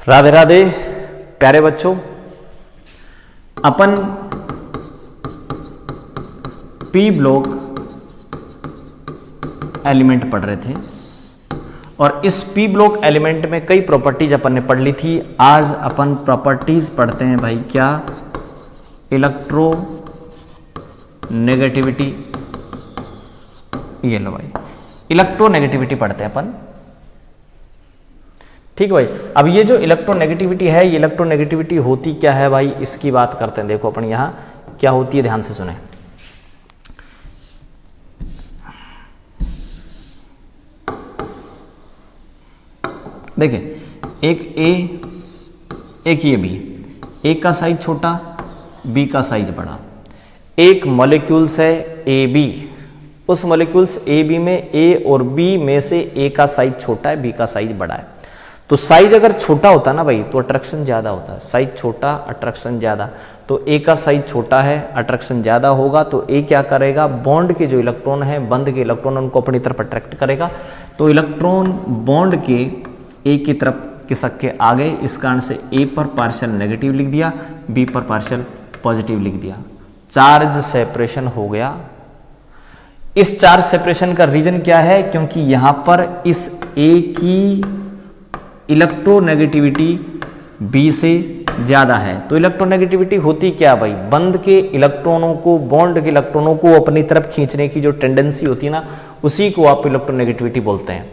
राधे राधे प्यारे बच्चों, अपन P block element पढ़ रहे थे और इस पी ब्लॉक एलिमेंट में कई प्रॉपर्टीज अपन ने पढ़ ली थी। आज अपन प्रॉपर्टीज पढ़ते हैं भाई, क्या? Electro negativity. ये लो भाई, इलेक्ट्रोनेगेटिविटी पढ़ते हैं अपन। ठीक भाई, अब ये जो इलेक्ट्रोनेगेटिविटी है, ये इलेक्ट्रोनेगेटिविटी होती क्या है भाई, इसकी बात करते हैं। देखो अपन यहां क्या होती है, ध्यान से सुने। देखिए, एक ए एक ये बी, ए का साइज छोटा, बी का साइज बड़ा। एक मॉलिक्यूल्स है ए बी, उस मॉलिक्यूल्स ए बी में ए और बी में से ए का साइज छोटा है, बी का साइज बड़ा है। तो साइज अगर छोटा होता ना भाई तो अट्रैक्शन ज्यादा होता है। साइज छोटा, अट्रैक्शन ज्यादा। तो ए का साइज छोटा है, अट्रैक्शन ज्यादा होगा, तो ए क्या करेगा, बॉन्ड के जो इलेक्ट्रॉन है, बंद के इलेक्ट्रॉन, उनको अपनी तरफ अट्रैक्ट करेगा। तो इलेक्ट्रॉन बॉन्ड के ए की तरफ खिसक के आ गए। इस कारण से ए पर पार्शियल नेगेटिव लिख दिया, बी पर पार्शियल पॉजिटिव लिख दिया। चार्ज सेपरेशन हो गया। इस चार्ज सेपरेशन का रीजन क्या है? क्योंकि यहां पर इस ए की इलेक्ट्रोनेगेटिविटी बी से ज्यादा है। तो इलेक्ट्रोनेगेटिविटी होती क्या भाई, बंद के इलेक्ट्रॉनों को, बॉन्ड के इलेक्ट्रॉनों को अपनी तरफ खींचने की जो टेंडेंसी होती है ना, उसी को आप इलेक्ट्रोनेगेटिविटी बोलते हैं।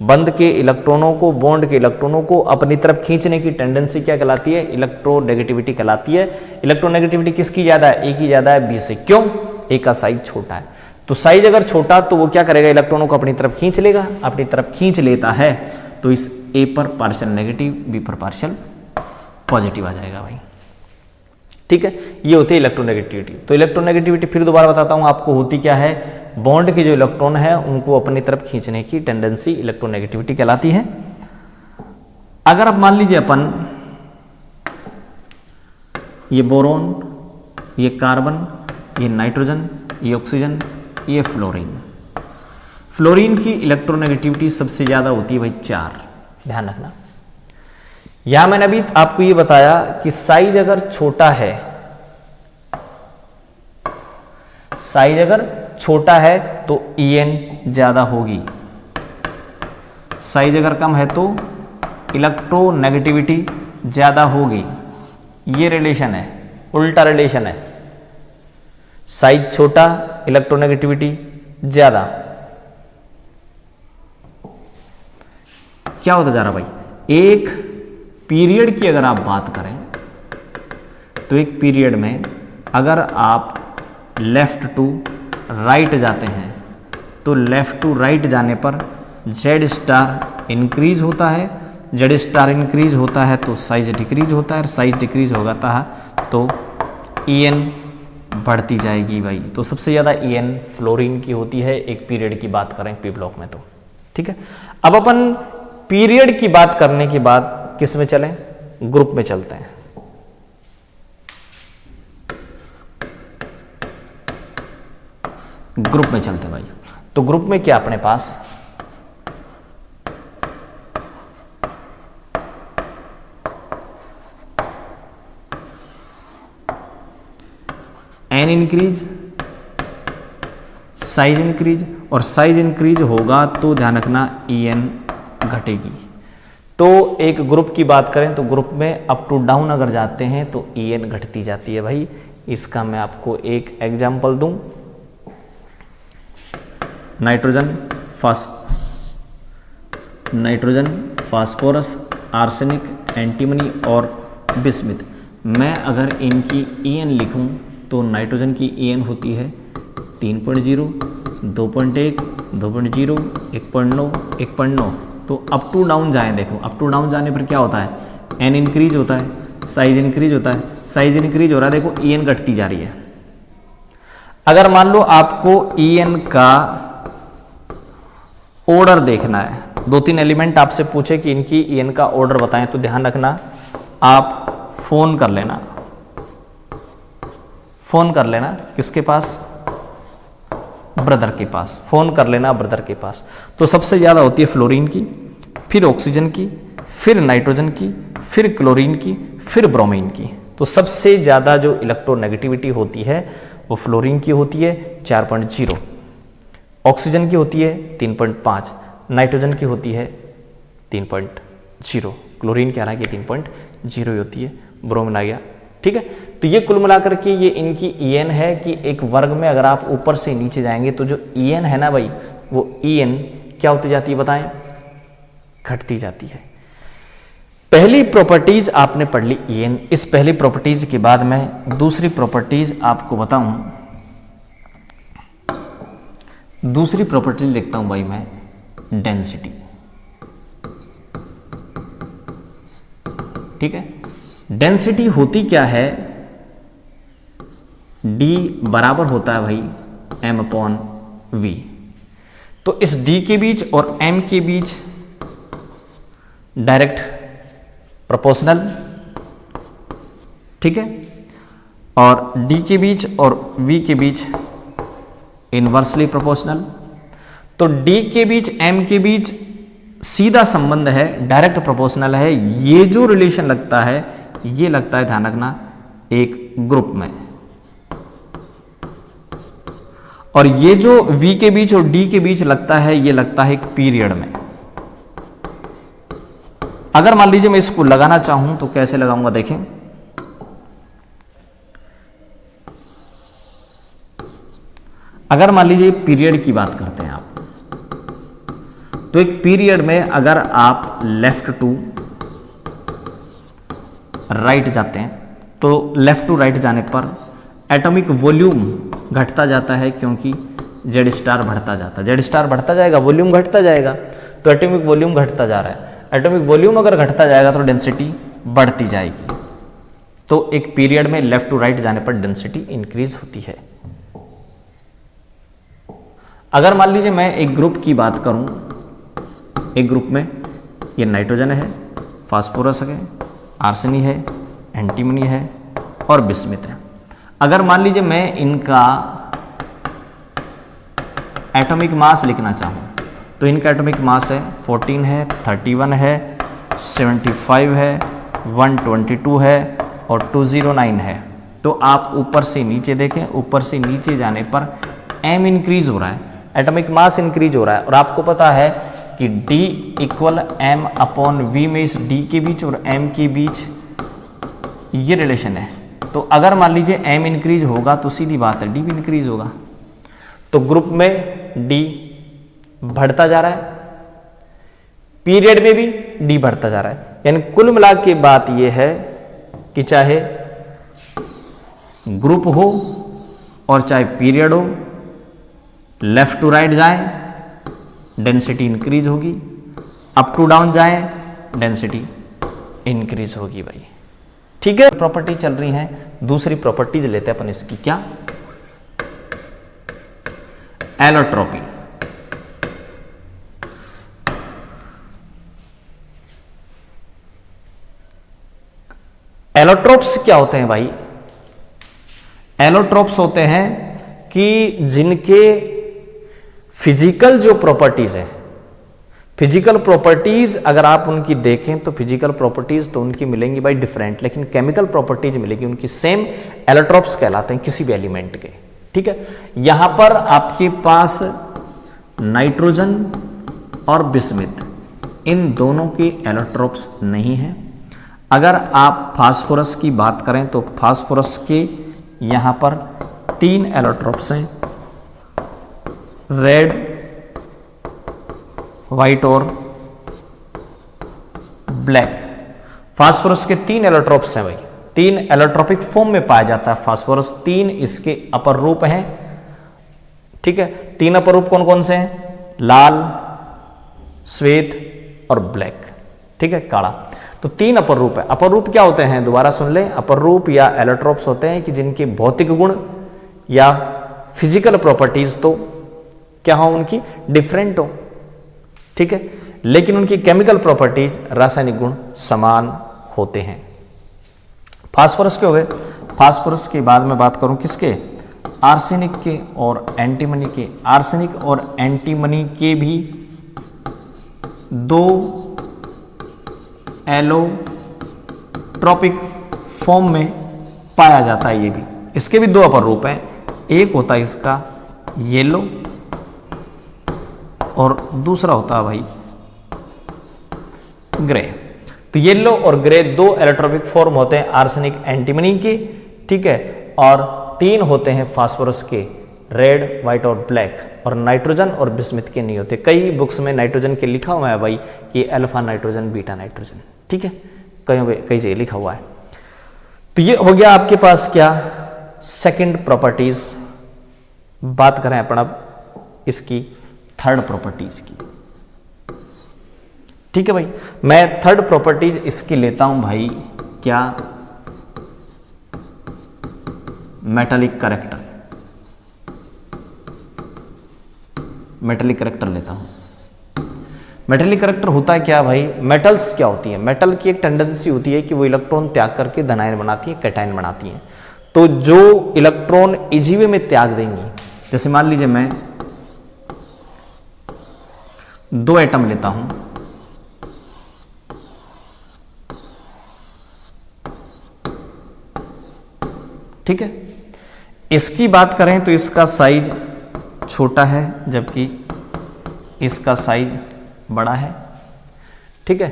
बंद के इलेक्ट्रॉनों को, बॉन्ड के इलेक्ट्रॉनों को अपनी तरफ खींचने की टेंडेंसी क्या कहलाती है? इलेक्ट्रोनेगेटिविटी कहलाती है। इलेक्ट्रोनेगेटिविटी किसकी ज्यादा है? ए की ज्यादा है बी से। क्यों? ए का साइज छोटा है। तो साइज अगर छोटा तो वो क्या करेगा, इलेक्ट्रॉनों को अपनी तरफ खींच लेगा। अपनी तरफ खींच लेता है तो इस ए पर पार्शियल नेगेटिव, बी पर पार्शियल पॉजिटिव आ जाएगा भाई। ठीक है, ये होती है इलेक्ट्रोनेगेटिविटी। तो इलेक्ट्रोनेगेटिविटी फिर दोबारा बताता हूं आपको, होती क्या है, बॉन्ड के जो इलेक्ट्रॉन है उनको अपनी तरफ खींचने की टेंडेंसी इलेक्ट्रोनेगेटिविटी कहलाती है। अगर आप मान लीजिए अपन ये बोरोन, ये कार्बन, ये नाइट्रोजन, ये ऑक्सीजन, ये फ्लोरीन। फ्लोरीन की इलेक्ट्रोनेगेटिविटी सबसे ज्यादा होती है भाई 4। ध्यान रखना, यहां मैंने अभी आपको ये बताया कि साइज अगर छोटा है, साइज अगर छोटा है तो EN ज्यादा होगी, साइज अगर कम है तो इलेक्ट्रोनेगेटिविटी ज्यादा होगी। ये रिलेशन है, उल्टा रिलेशन है। साइज छोटा, इलेक्ट्रोनेगेटिविटी ज्यादा। क्या होता जा रहा भाई, एक पीरियड की अगर आप बात करें तो एक पीरियड में अगर आप लेफ्ट टू राइट जाते हैं तो लेफ्ट टू राइट जाने पर जेड स्टार इंक्रीज होता है। जेड स्टार इंक्रीज होता है तो साइज डिक्रीज होता है, साइज डिक्रीज होता है तो EN बढ़ती जाएगी भाई। तो सबसे ज़्यादा EN फ्लोरीन की होती है एक पीरियड की बात करें पी ब्लॉक में तो। ठीक है, अब अपन पीरियड की बात करने के बाद किस में चलें, ग्रुप में चलते हैं। ग्रुप में चलते हैं भाई। तो ग्रुप में क्या अपने पास N इंक्रीज, साइज इंक्रीज, और साइज इंक्रीज होगा तो ध्यान रखना EN घटेगी। तो एक ग्रुप की बात करें तो ग्रुप में अप टू डाउन अगर जाते हैं तो EN घटती जाती है भाई। इसका मैं आपको एक एग्जांपल दूं, नाइट्रोजन, फास्फोरस, आर्सेनिक, एंटीमनी और बिस्मिथ। मैं अगर इनकी EN लिखूं तो नाइट्रोजन की EN होती है 3.0, 2.1, 2.0, 1.9, 1.9। तो अप टू डाउन जाएं, देखो अप टू डाउन जाने पर क्या होता है, N इंक्रीज होता है, साइज इंक्रीज होता है, साइज इंक्रीज हो रहा है, देखो EN घटती जा रही है। अगर मान लो आपको EN का ऑर्डर देखना है, 2-3 एलिमेंट आपसे पूछे कि इनकी EN का ऑर्डर बताएं, तो ध्यान रखना आप फोन कर लेना। फोन कर लेना किसके पास, ब्रदर के पास। फोन कर लेना ब्रदर के पास। तो सबसे ज्यादा होती है फ्लोरीन की, फिर ऑक्सीजन की, फिर नाइट्रोजन की, फिर क्लोरीन की, फिर ब्रोमीन की। तो सबसे ज़्यादा जो इलेक्ट्रोनेगेटिविटी होती है वो फ्लोरीन की होती है 4.0, ऑक्सीजन की होती है 3.5, नाइट्रोजन की होती है 3.0, क्लोरीन क्या रहा है कि 3.0 होती है, ब्रोमीन आ गया। ठीक है, तो ये कुल मिलाकर के ये इनकी EN है कि एक वर्ग में अगर आप ऊपर से नीचे जाएंगे तो जो EN है ना भाई, वो EN क्या होती जाती है बताएं, घटती जाती है। पहली प्रॉपर्टीज आपने पढ़ ली EN। इस पहली प्रॉपर्टीज के बाद मैं दूसरी प्रॉपर्टीज आपको बताऊं। दूसरी प्रॉपर्टी लिखता हूं भाई मैं, डेंसिटी। ठीक है, डेंसिटी होती क्या है, D बराबर होता है भाई M/V। तो इस D के बीच और M के बीच डायरेक्ट प्रोपोर्शनल, ठीक है, और D के बीच और V के बीच इनवर्सली प्रोपोर्शनल। तो D के बीच M के बीच सीधा संबंध है, डायरेक्ट प्रोपोर्शनल है। ये जो रिलेशन लगता है ये लगता है, ध्यान रखना, एक ग्रुप में, और ये जो V के बीच और D के बीच लगता है ये लगता है एक पीरियड में। अगर मान लीजिए मैं इसको लगाना चाहूं तो कैसे लगाऊंगा, देखें। अगर मान लीजिए पीरियड की बात करते हैं आप, तो एक पीरियड में अगर आप लेफ्ट टू राइट जाते हैं तो लेफ्ट टू राइट जाने पर एटॉमिक वॉल्यूम घटता जाता है, क्योंकि जेड स्टार बढ़ता जाता है। जेड स्टार बढ़ता जाएगा, वॉल्यूम घटता जाएगा, तो एटॉमिक वॉल्यूम घटता जा रहा है। एटॉमिक वॉल्यूम अगर घटता जाएगा तो डेंसिटी बढ़ती जाएगी। तो एक पीरियड में लेफ्ट टू राइट जाने पर डेंसिटी इंक्रीज होती है। अगर मान लीजिए मैं एक ग्रुप की बात करूं, एक ग्रुप में ये नाइट्रोजन है, फास्फोरस है, आर्सेनी है, एंटीमनी है और बिस्मिथ है। अगर मान लीजिए मैं इनका एटॉमिक मास लिखना चाहूं तो इनका एटॉमिक मास है 14 है, 31 है, 75 है, 122 है और 209 है। तो आप ऊपर से नीचे देखें, ऊपर से नीचे जाने पर M इंक्रीज हो रहा है, एटॉमिक मास इंक्रीज हो रहा है। और आपको पता है कि D इक्वल M/V में इस D के बीच और M के बीच ये रिलेशन है। तो अगर मान लीजिए M इंक्रीज होगा तो सीधी बात है D भी इंक्रीज होगा। तो ग्रुप में D बढ़ता जा रहा है, पीरियड में भी D बढ़ता जा रहा है। यानी कुल मिला के बात यह है कि चाहे ग्रुप हो और चाहे पीरियड हो, लेफ्ट टू राइट जाएं डेंसिटी इंक्रीज होगी, अप टू डाउन जाएं डेंसिटी इंक्रीज होगी भाई। ठीक है, प्रॉपर्टी चल रही है, दूसरी प्रॉपर्टीज लेते हैं अपन इसकी, क्या, एलोट्रोपी। एलोट्रोप्स क्या होते हैं भाई? एलोट्रोप्स होते हैं कि जिनके फिजिकल जो प्रॉपर्टीज है, फिजिकल प्रॉपर्टीज अगर आप उनकी देखें तो फिजिकल प्रॉपर्टीज तो उनकी मिलेंगी भाई डिफरेंट, लेकिन केमिकल प्रॉपर्टीज मिलेगी उनकी सेम। एलोट्रोप्स कहलाते हैं किसी भी एलिमेंट के। ठीक है, यहां पर आपके पास नाइट्रोजन और बिस्मिथ इन दोनों के एलोट्रोप्स नहीं है। अगर आप फास्फोरस की बात करें तो फास्फोरस के यहां पर 3 एलोट्रोप्स हैं, रेड, व्हाइट और ब्लैक। फास्फोरस के 3 एलोट्रोप्स हैं भाई, 3 एलोट्रोपिक फॉर्म में पाया जाता है फास्फोरस। 3 इसके अपर रूप हैं। ठीक है, 3 अपर रूप कौन कौन से हैं? लाल, श्वेत और ब्लैक। ठीक है, काला। तो 3 अपर रूप है। अपर रूप क्या होते हैं? दोबारा सुन लें, अपर रूप या एलोट्रोप्स होते हैं कि जिनके भौतिक गुण या फिजिकल प्रॉपर्टीज तो क्या हो, उनकी डिफरेंट हो। ठीक है, लेकिन उनकी केमिकल प्रॉपर्टीज, रासायनिक गुण समान होते हैं। फास्फोरस के हो गए। फास्फोरस के बाद में बात करूं किसके? आर्सेनिक के और एंटीमनी के। आर्सेनिक और एंटीमनी के भी 2 एलोट्रोपिक फॉर्म में पाया जाता है। ये भी, इसके भी दो अपर रूप हैं, एक होता है इसका येलो और दूसरा होता है भाई ग्रे। तो येलो और ग्रे दो एलोट्रोपिक फॉर्म होते हैं आर्सेनिक एंटीमनी के, ठीक है, और तीन होते हैं फास्फोरस के, रेड, व्हाइट और ब्लैक, और नाइट्रोजन और बिस्मिथ के नहीं होते। कई बुक्स में नाइट्रोजन के लिखा हुआ है भाई कि अल्फा नाइट्रोजन, बीटा नाइट्रोजन, ठीक है, कई जगह लिखा हुआ है। तो ये हो गया आपके पास क्या, सेकंड प्रॉपर्टीज। बात करें अपन अब इसकी थर्ड प्रॉपर्टीज की, ठीक है भाई। मैं थर्ड प्रॉपर्टीज इसकी लेता हूं भाई क्या, मेटालिक कैरेक्टर। मेटालिक कैरेक्टर लेता हूं। मेटालिक कैरेक्टर होता है क्या भाई, मेटल्स क्या होती है, मेटल की एक टेंडेंसी होती है कि वो इलेक्ट्रॉन त्याग करके धनायन बनाती है, कैटायन बनाती है। तो जो इलेक्ट्रॉन ईजीवे में त्याग देंगी, जैसे मान लीजिए मैं दो एटम लेता हूं, ठीक है, इसकी बात करें तो इसका साइज छोटा है जबकि इसका साइज बड़ा है, ठीक है।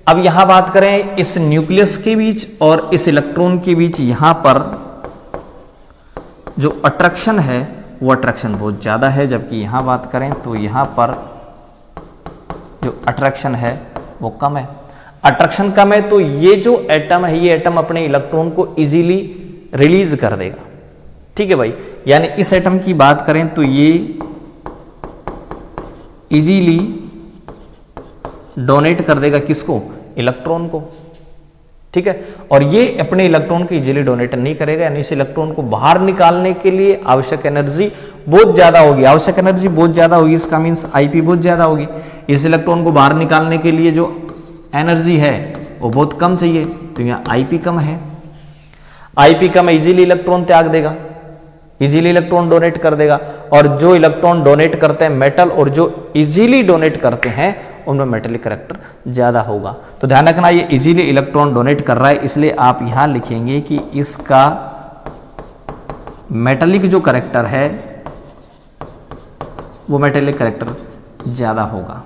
अब यहां बात करें इस न्यूक्लियस के बीच और इस इलेक्ट्रॉन के बीच, यहां पर जो अट्रैक्शन है वो अट्रैक्शन बहुत ज्यादा है, जबकि यहां बात करें तो यहां पर जो अट्रैक्शन है वो कम है। अट्रैक्शन कम है तो ये जो एटम है, ये एटम अपने इलेक्ट्रॉन को इजीली रिलीज कर देगा, ठीक है भाई। यानी इस एटम की बात करें तो ये इजीली डोनेट कर देगा किसको, इलेक्ट्रॉन को, ठीक है। और ये अपने इलेक्ट्रॉन को इजीली डोनेट नहीं करेगा, यानी इस इलेक्ट्रॉन को बाहर निकालने के लिए आवश्यक एनर्जी बहुत ज्यादा होगी। आवश्यक एनर्जी बहुत ज्यादा होगी, इसका मीन्स आईपी बहुत ज्यादा होगी। इस इलेक्ट्रॉन को बाहर निकालने के लिए जो एनर्जी है वो बहुत कम चाहिए, तो यहां आईपी कम है। आईपी कम है, इजीली इलेक्ट्रॉन त्याग देगा, इजीली इलेक्ट्रॉन डोनेट कर देगा। और जो इलेक्ट्रॉन डोनेट करते हैं मेटल, और जो इजीली डोनेट करते हैं उनमें मेटेलिक कैरेक्टर ज्यादा होगा। तो ध्यान रखना, ये इजीली इलेक्ट्रॉन डोनेट कर रहा है, इसलिए आप यहां लिखेंगे कि इसका मेटेलिक जो कैरेक्टर है वो मेटेलिक कैरेक्टर ज्यादा होगा।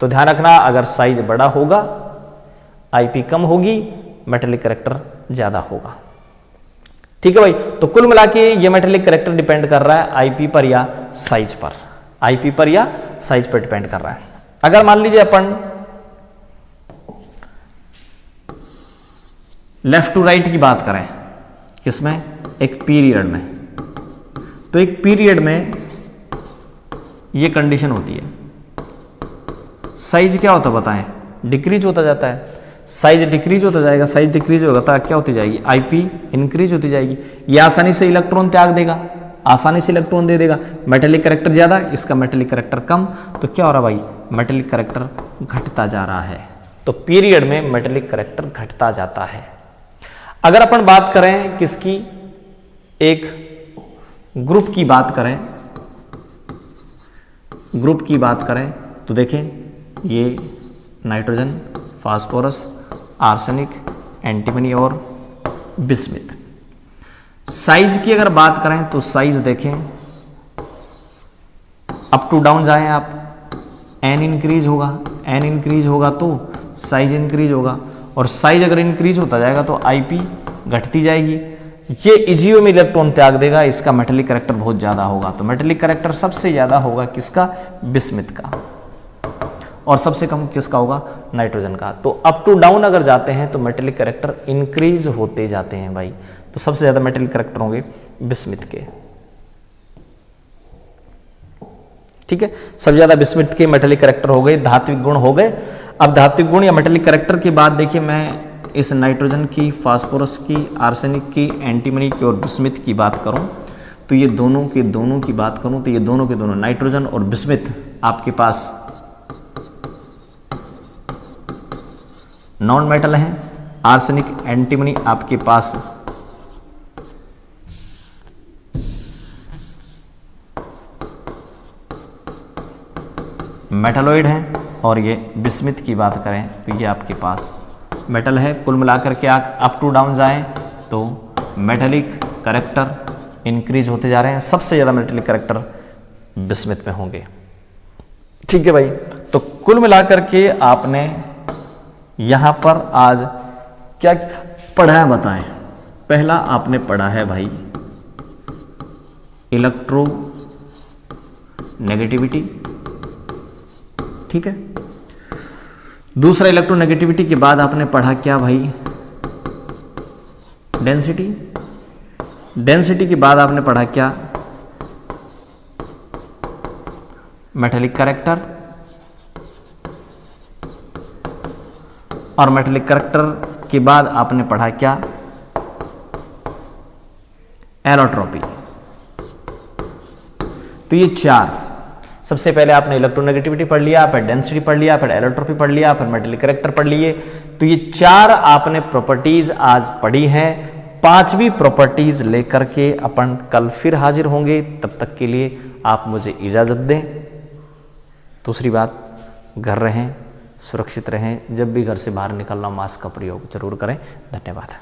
तो ध्यान रखना, अगर साइज बड़ा होगा, आईपी कम होगी, मेटेलिक कैरेक्टर ज्यादा होगा, ठीक है भाई। तो कुल मिला के ये मेटेलिक कैरेक्टर डिपेंड कर रहा है आईपी पर या साइज पर, आईपी पर या साइज पर डिपेंड कर रहा है। अगर मान लीजिए अपन लेफ्ट टू राइट की बात करें, किसमें, एक पीरियड में, तो एक पीरियड में ये कंडीशन होती है, साइज क्या होता है बताएं, डिक्रीज होता जाता है। साइज डिक्रीज होता जाएगा, साइज डिक्रीज होगा तो क्या होती जाएगी, आईपी इंक्रीज होती जाएगी। ये आसानी से इलेक्ट्रॉन त्याग देगा, आसानी से इलेक्ट्रॉन दे देगा। मेटेलिक कैरेक्टर ज्यादा, इसका मेटेलिक कैरेक्टर कम, तो क्या हो रहा भाई, मेटेलिक कैरेक्टर घटता जा रहा है। तो पीरियड में मेटेलिक कैरेक्टर घटता जाता है। अगर अपन बात करें किसकी, एक ग्रुप की बात करें, ग्रुप की बात करें तो देखें ये नाइट्रोजन, फास्फोरस, आर्सेनिक, एंटीमनी और बिस्मिथ। साइज की अगर बात करें तो साइज देखें, अप टू डाउन जाएं आप, एन इंक्रीज होगा, एन इंक्रीज होगा तो साइज इंक्रीज होगा, और साइज अगर इंक्रीज होता जाएगा तो आईपी घटती जाएगी। ये इजीओ में इलेक्ट्रॉन त्याग देगा, इसका मेटेलिक कैरेक्टर बहुत ज्यादा होगा। तो मेटेलिक कैरेक्टर सबसे ज्यादा होगा किसका, बिस्मिथ का, और सबसे कम किसका होगा, नाइट्रोजन का। तो अप टू डाउन अगर जाते हैं तो मेटेलिक कैरेक्टर इंक्रीज होते जाते हैं भाई। तो सबसे ज्यादा मेटेलिक कैरेक्टर होंगे बिस्मिथ के, ठीक है, सबसे ज्यादा बिस्मिथ के मेटेलिक कैरेक्टर हो गए, धात्विक गुण हो गए। अब धात्विक गुण या मेटेलिक कैरेक्टर के बाद देखिए, मैं इस नाइट्रोजन की, फास्फोरस की, आर्सेनिक की, एंटीमनी की और बिस्मिथ की बात करूं तो ये दोनों की बात करूं तो ये दोनों के दोनों, नाइट्रोजन और बिस्मिथ आपके पास नॉन मेटल हैं। आर्सेनिक, एंटीमनी आपके पास मेटलॉइड हैं, और ये बिस्मिथ की बात करें तो ये आपके पास मेटल है। कुल मिलाकर के अप टू डाउन जाएं तो मेटेलिक कैरेक्टर इंक्रीज होते जा रहे हैं। सबसे ज़्यादा मेटेलिक कैरेक्टर बिस्मिथ में होंगे। ठीक है भाई, तो कुल मिलाकर के आपने यहां पर आज क्या पढ़ा है बताएं। पहला आपने पढ़ा है भाई इलेक्ट्रो नेगेटिविटी, ठीक है। दूसरा इलेक्ट्रोनेगेटिविटी के बाद आपने पढ़ा क्या भाई, डेंसिटी। डेंसिटी के बाद आपने पढ़ा क्या, मेटेलिक कैरेक्टर। और मेटेलिक कैरेक्टर के बाद आपने पढ़ा क्या, एलोट्रोपी। तो ये चार, सबसे पहले आपने इलेक्ट्रोनेगेटिविटी पढ़ लिया, फिर डेंसिटी पढ़ लिया, फिर एलोट्रोपी पढ़ लिया, फिर मेटेलिक कैरेक्टर पढ़ लिए। तो ये चार आपने प्रॉपर्टीज आज पढ़ी हैं। पांचवी प्रॉपर्टीज लेकर के अपन कल फिर हाजिर होंगे। तब तक के लिए आप मुझे इजाजत दें। दूसरी बात, घर रहें, सुरक्षित रहें। जब भी घर से बाहर निकलना मास्क का प्रयोग जरूर करें। धन्यवाद।